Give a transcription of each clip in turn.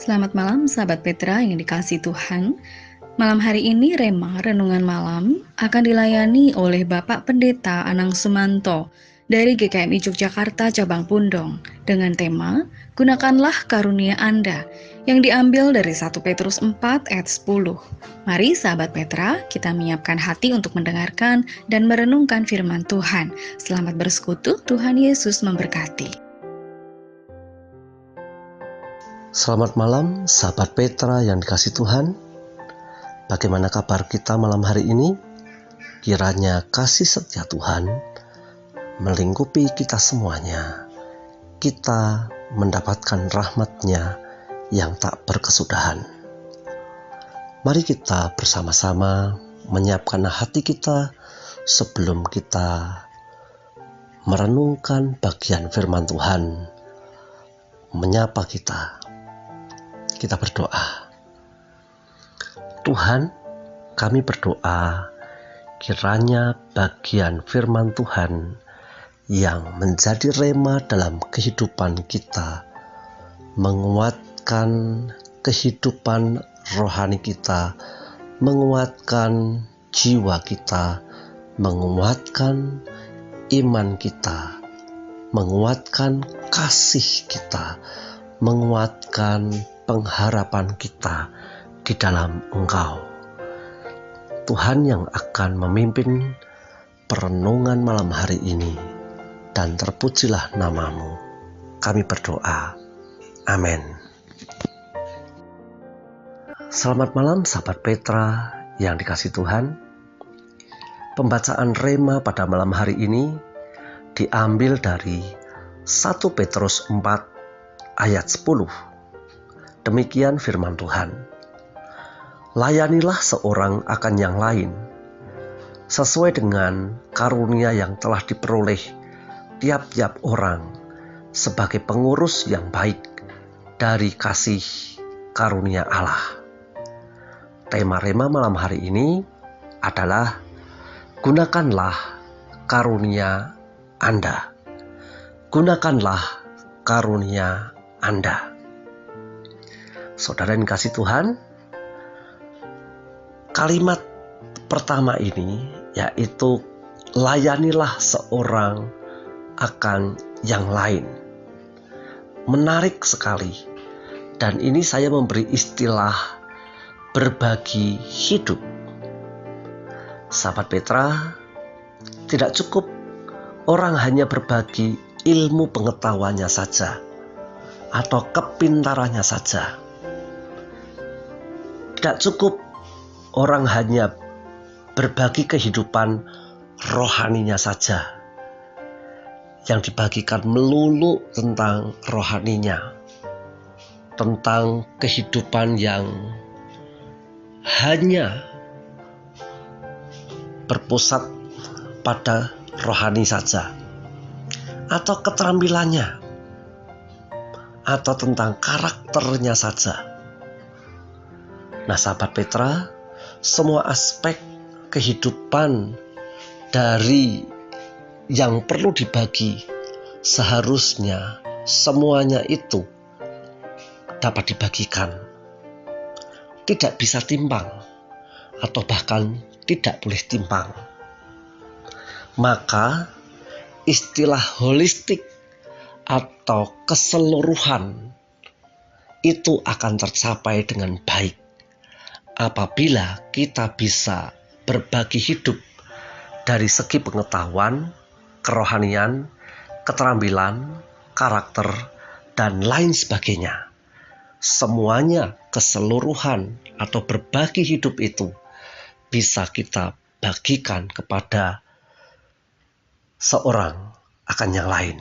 Selamat malam sahabat Petra yang dikasihi Tuhan. Malam hari ini Rema Renungan Malam akan dilayani oleh Bapak Pendeta Anang Sumanto dari GKMI Yogyakarta Cabang Pundong dengan tema Gunakanlah Karunia Anda yang diambil dari 1 Petrus 4 ayat 10. Mari sahabat Petra, kita menyiapkan hati untuk mendengarkan dan merenungkan firman Tuhan. Selamat bersekutu, Tuhan Yesus memberkati. Selamat malam, sahabat Petra yang dikasihi Tuhan. Bagaimana kabar kita malam hari ini? Kiranya kasih setia Tuhan melingkupi kita semuanya. Kita mendapatkan rahmat-Nya yang tak berkesudahan. Mari kita bersama-sama menyiapkan hati kita sebelum kita merenungkan bagian firman Tuhan, menyapa kita. Kita berdoa. Tuhan, kami berdoa kiranya bagian firman Tuhan yang menjadi rema dalam kehidupan kita, menguatkan kehidupan rohani kita, menguatkan jiwa kita, menguatkan iman kita, menguatkan kasih kita, menguatkan pengharapan kita di dalam Engkau. Tuhan yang akan memimpin perenungan malam hari ini, dan terpujilah nama-Mu. Kami berdoa. Amin. Selamat malam sahabat Petra yang dikasihi Tuhan. Pembacaan Rema pada malam hari ini diambil dari 1 Petrus 4 ayat 10. Demikian firman Tuhan. Layanilah seorang akan yang lain, sesuai dengan karunia yang telah diperoleh tiap-tiap orang sebagai pengurus yang baik dari kasih karunia Allah. Tema Rema malam hari ini adalah gunakanlah karunia Anda. Gunakanlah karunia Anda. Saudara yang kasih Tuhan, kalimat pertama ini yaitu layanilah seorang akan yang lain. Menarik sekali, dan ini saya memberi istilah berbagi hidup. Sahabat Petra, tidak cukup orang hanya berbagi ilmu pengetahuannya saja atau kepintarannya saja. Tidak cukup orang hanya berbagi kehidupan rohaninya saja, yang dibagikan melulu tentang rohaninya, tentang kehidupan yang hanya berpusat pada rohani saja, atau keterampilannya, atau tentang karakternya saja. Nah sahabat Petra, semua aspek kehidupan dari yang perlu dibagi, seharusnya semuanya itu dapat dibagikan. Tidak bisa timpang, atau bahkan tidak boleh timpang. Maka istilah holistik atau keseluruhan itu akan tercapai dengan baik apabila kita bisa berbagi hidup dari segi pengetahuan, kerohanian, keterampilan, karakter, dan lain sebagainya. Semuanya keseluruhan atau berbagi hidup itu bisa kita bagikan kepada seorang akan yang lain.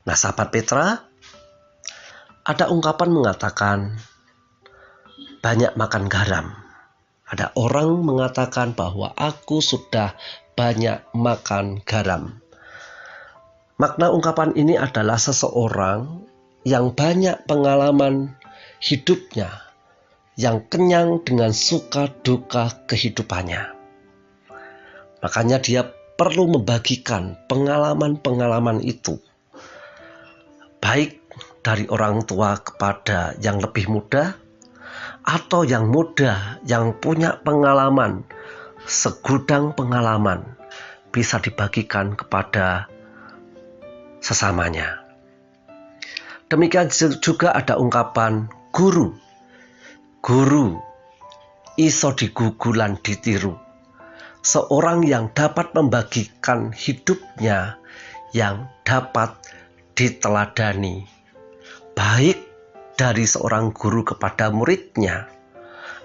Nah sahabat Petra, ada ungkapan mengatakan banyak makan garam. Ada orang mengatakan bahwa aku sudah banyak makan garam. Makna ungkapan ini adalah seseorang yang banyak pengalaman hidupnya, yang kenyang dengan suka duka kehidupannya. Makanya dia perlu membagikan pengalaman-pengalaman itu, baik dari orang tua kepada yang lebih muda, atau yang muda yang punya pengalaman, segudang pengalaman bisa dibagikan kepada sesamanya. Demikian juga ada ungkapan guru. Guru iso digugu lan ditiru. Seorang yang dapat membagikan hidupnya, yang dapat diteladani, baik dari seorang guru kepada muridnya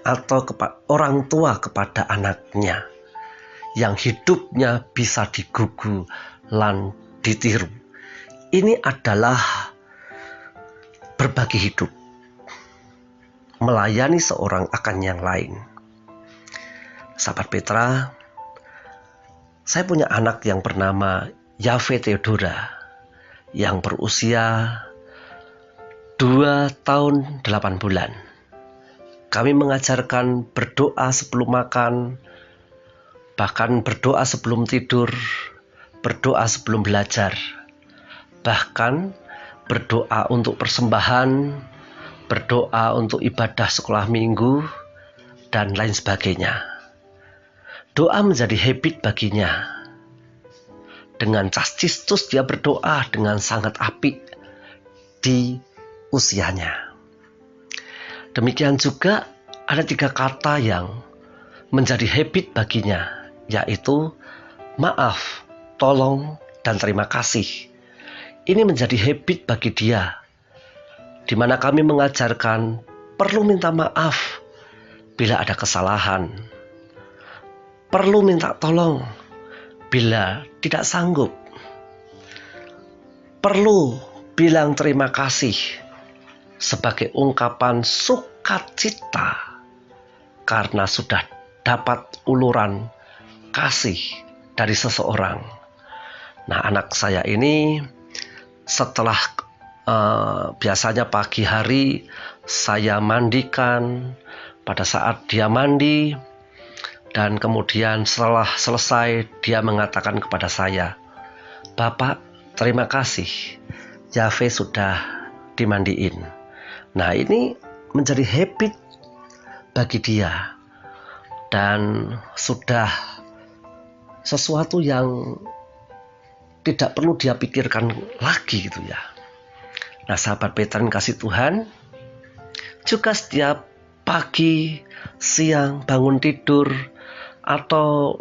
atau orang tua kepada anaknya, yang hidupnya bisa digugu lan ditiru. Ini adalah berbagi hidup, melayani seorang akan yang lain. Sahabat Petra, saya punya anak yang bernama Yave Theodora yang berusia 2 tahun 8 bulan. Kami mengajarkan berdoa sebelum makan, bahkan berdoa sebelum tidur, berdoa sebelum belajar, bahkan berdoa untuk persembahan, berdoa untuk ibadah sekolah minggu, dan lain sebagainya. Doa menjadi habit baginya. Dengan castistus dia berdoa dengan sangat apik di usianya. Demikian juga ada 3 kata yang menjadi habit baginya, yaitu maaf, tolong, dan terima kasih. Ini menjadi habit bagi dia, di mana kami mengajarkan perlu minta maaf bila ada kesalahan, perlu minta tolong bila tidak sanggup, perlu bilang terima kasih sebagai ungkapan sukacita karena sudah dapat uluran kasih dari seseorang. Nah, anak saya ini setelah biasanya pagi hari saya mandikan, pada saat dia mandi, dan kemudian setelah selesai dia mengatakan kepada saya, "Bapak, terima kasih, Yave sudah dimandiin." Nah, ini menjadi habit bagi dia dan sudah sesuatu yang tidak perlu dia pikirkan lagi gitu ya. Nah, sahabat Petra kasih Tuhan, juga setiap pagi, siang, bangun tidur, atau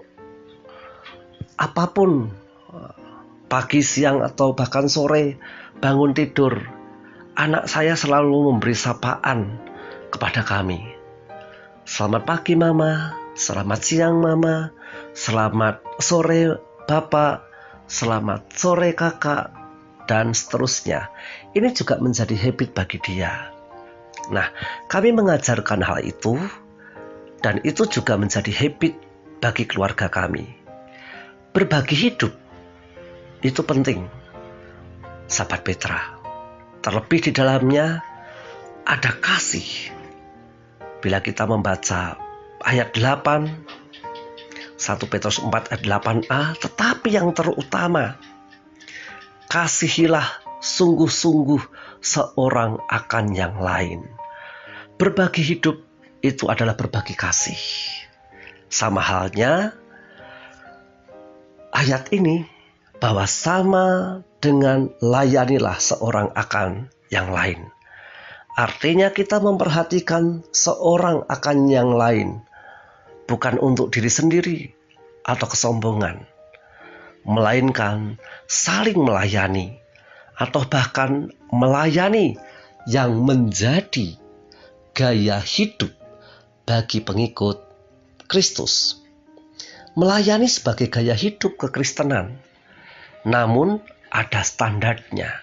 apapun, pagi, siang, atau bahkan sore bangun tidur, anak saya selalu memberi sapaan kepada kami. Selamat pagi Mama, selamat siang Mama, selamat sore Bapak, selamat sore Kakak, dan seterusnya. Ini juga menjadi habit bagi dia. Nah, kami mengajarkan hal itu, dan itu juga menjadi habit bagi keluarga kami. Berbagi hidup itu penting, sahabat Petra. Terlebih di dalamnya ada kasih. Bila kita membaca ayat 8, 1 Petrus 4 ayat 8a, tetapi yang terutama, kasihilah sungguh-sungguh seorang akan yang lain. Berbagi hidup itu adalah berbagi kasih. Sama halnya ayat ini, bahwa sama dengan layanilah seorang akan yang lain. Artinya kita memperhatikan seorang akan yang lain, bukan untuk diri sendiri atau kesombongan, melainkan saling melayani, atau bahkan melayani yang menjadi gaya hidup bagi pengikut Kristus. Melayani sebagai gaya hidup kekristenan, namun ada standarnya.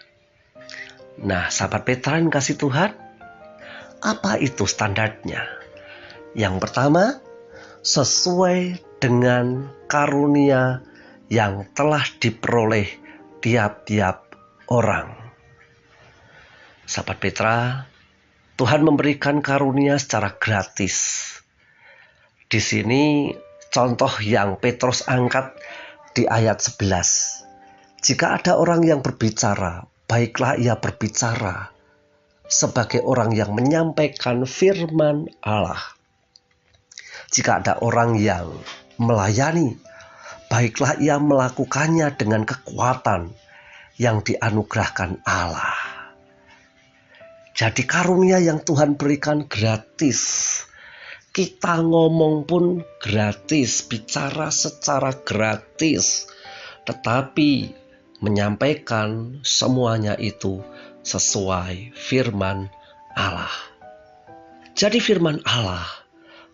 Nah, sahabat Petra yang kasih Tuhan, apa itu standarnya? Yang pertama, sesuai dengan karunia yang telah diperoleh tiap-tiap orang. Sahabat Petra, Tuhan memberikan karunia secara gratis. Di sini contoh yang Petrus angkat di ayat 11. Jika ada orang yang berbicara, baiklah ia berbicara sebagai orang yang menyampaikan firman Allah. Jika ada orang yang melayani, baiklah ia melakukannya dengan kekuatan yang dianugerahkan Allah. Jadi karunia yang Tuhan berikan gratis. Kita ngomong pun gratis, bicara secara gratis. Tetapi menyampaikan semuanya itu sesuai firman Allah. Jadi firman Allah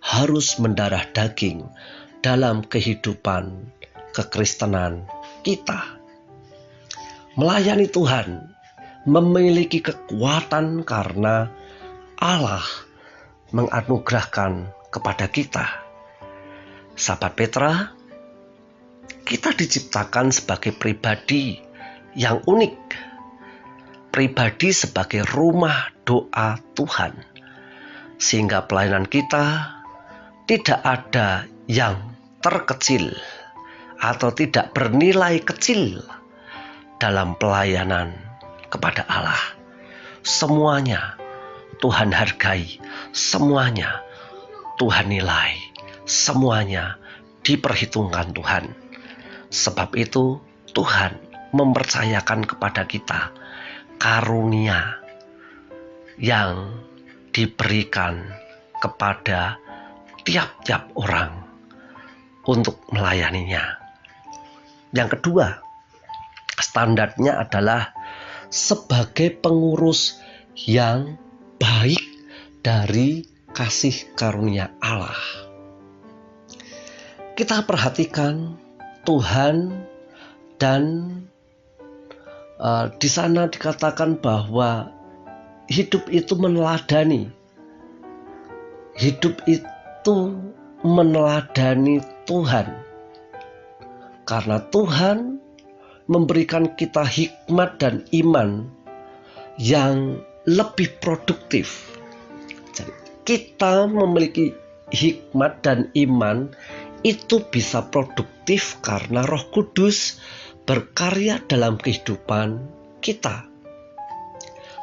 harus mendarah daging dalam kehidupan kekristenan kita. Melayani Tuhan memiliki kekuatan karena Allah menganugerahkan kepada kita. Sahabat Petra, kita diciptakan sebagai pribadi yang unik. Pribadi sebagai rumah doa Tuhan. Sehingga pelayanan kita tidak ada yang terkecil atau tidak bernilai kecil dalam pelayanan kepada Allah. Semuanya Tuhan hargai, semuanya Tuhan nilai, semuanya diperhitungkan Tuhan. Sebab itu Tuhan mempercayakan kepada kita karunia yang diberikan kepada tiap-tiap orang untuk melayaninya. Yang kedua, standarnya adalah sebagai pengurus yang baik dari kasih karunia Allah. Kita perhatikan Tuhan dan di sana dikatakan bahwa hidup itu meneladani. Hidup itu meneladani Tuhan. Karena Tuhan memberikan kita hikmat dan iman yang lebih produktif. Jadi, kita memiliki hikmat dan iman itu bisa produktif karena Roh Kudus berkarya dalam kehidupan kita.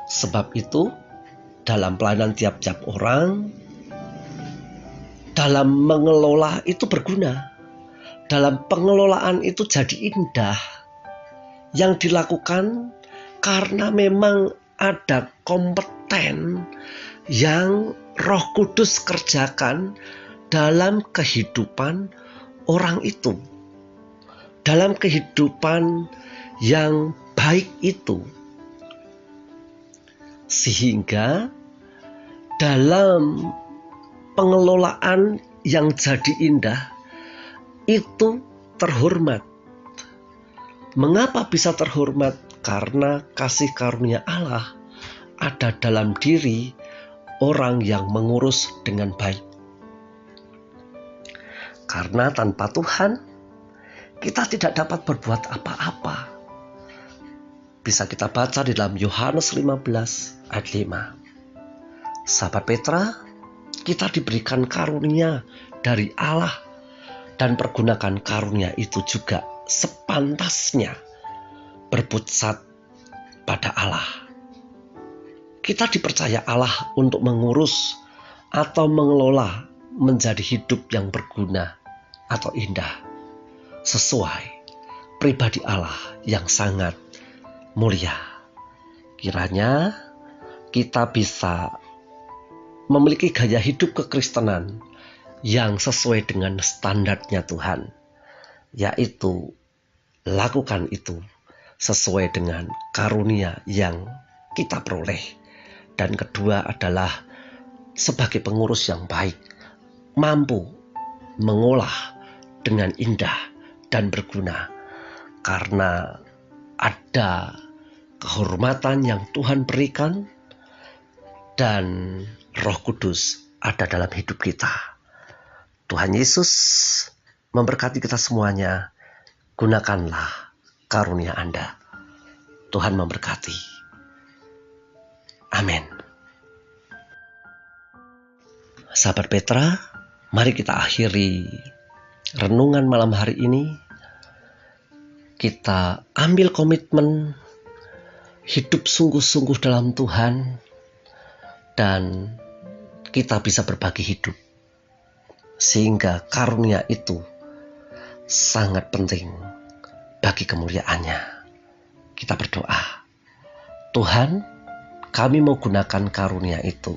Sebab itu, dalam pelayanan tiap-tiap orang, dalam mengelola itu berguna. Dalam pengelolaan itu jadi indah. Yang dilakukan karena memang ada kompeten yang Roh Kudus kerjakan dalam kehidupan orang itu. Dalam kehidupan yang baik itu. Sehingga dalam pengelolaan yang jadi indah itu terhormat. Mengapa bisa terhormat? Karena kasih karunia Allah ada dalam diri orang yang mengurus dengan baik. Karena tanpa Tuhan kita tidak dapat berbuat apa-apa. Bisa kita baca di dalam Yohanes 15 ayat 5. Sahabat Petra, kita diberikan karunia dari Allah dan pergunakan karunia itu juga sepantasnya berpusat pada Allah. Kita dipercaya Allah untuk mengurus atau mengelola menjadi hidup yang berguna atau indah sesuai pribadi Allah yang sangat mulia. Kiranya kita bisa memiliki gaya hidup kekristenan yang sesuai dengan standarnya Tuhan, yaitu lakukan itu sesuai dengan karunia yang kita peroleh. Dan kedua adalah sebagai pengurus yang baik, mampu mengolah dengan indah dan berguna, karena ada kehormatan yang Tuhan berikan dan Roh Kudus ada dalam hidup kita. Tuhan Yesus memberkati kita semuanya. Gunakanlah karunia Anda. Tuhan memberkati. Amin. Sahabat Petra, mari kita akhiri renungan malam hari ini. Kita ambil komitmen hidup sungguh-sungguh dalam Tuhan, dan kita bisa berbagi hidup. Sehingga karunia itu sangat penting bagi kemuliaannya. Kita berdoa, Tuhan, kami mau gunakan karunia itu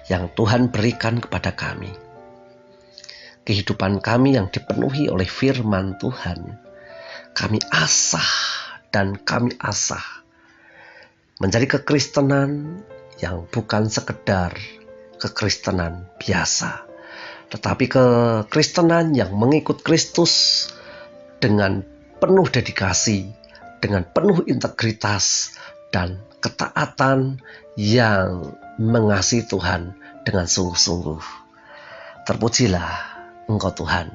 yang Tuhan berikan kepada kami. Kehidupan kami yang dipenuhi oleh firman Tuhan, kami asah dan kami asah menjadi kekristenan yang bukan sekedar kekristenan biasa, tetapi kekristenan yang mengikut Kristus dengan penuh dedikasi, dengan penuh integritas dan ketaatan yang mengasihi Tuhan dengan sungguh-sungguh. Terpujilah Engkau Tuhan,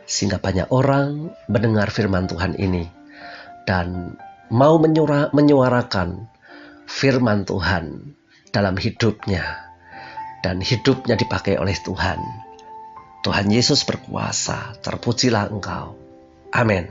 sehingga banyak orang mendengar firman Tuhan ini dan mau menyuarakan firman Tuhan dalam hidupnya, dan hidupnya dipakai oleh Tuhan. Tuhan Yesus berkuasa, terpujilah Engkau. Amin.